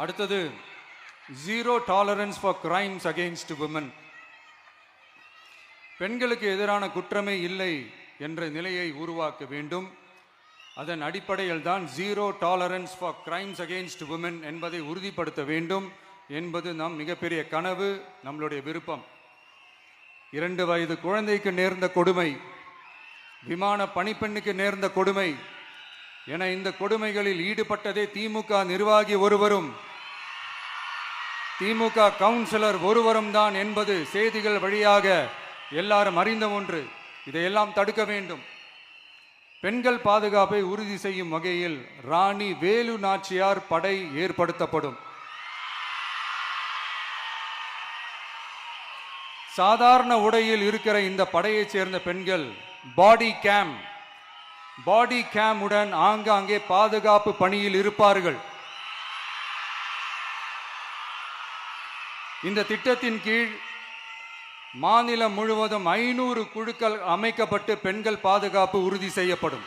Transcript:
அடுத்தது zero tolerance for crimes against women. பெண்களுக்கு எதிரான குற்றமே இல்லை என்ற நிலையை உருவாக்க வேண்டும். அதன் அடிப்படையில் தான் zero tolerance for crimes against women என்பதை உறுதிப்படுத்த வேண்டும் என்பது நம் மிகப்பெரிய கனவு, நம்மளுடைய விருப்பம். 2 வயது குழந்தைக்கு நேர்ந்த கொடுமை, விமான பணிப்பெண்ணுக்கு நேர்ந்த கொடுமை என இந்த கொடுமைகளில் ஈடுபட்டதே திமுக நிர்வாகி ஒருவரும் திமுக கவுன்சிலர் ஒருவரும் தான் என்பது செய்திகள் வழியாக எல்லாரும் அறிந்த ஒன்று. இதையெல்லாம் தடுக்க வேண்டும். பெண்கள் பாதுகாப்பை உறுதி செய்யும் வகையில் ராணி வேலு நாச்சியார் படை ஏற்படுத்தப்படும். சாதாரண உடையில் இருக்கிற இந்த படையைச் சேர்ந்த பெண்கள் பாடி கேம் உடன் ஆங்காங்கே பாதுகாப்பு பணியில் இருப்பார்கள். இந்த திட்டத்தின் கீழ் மாநிலம் முழுவதும் 500 குழுக்கள் அமைக்கப்பட்டு பெண்கள் பாதுகாப்பு உறுதி செய்யப்படும்.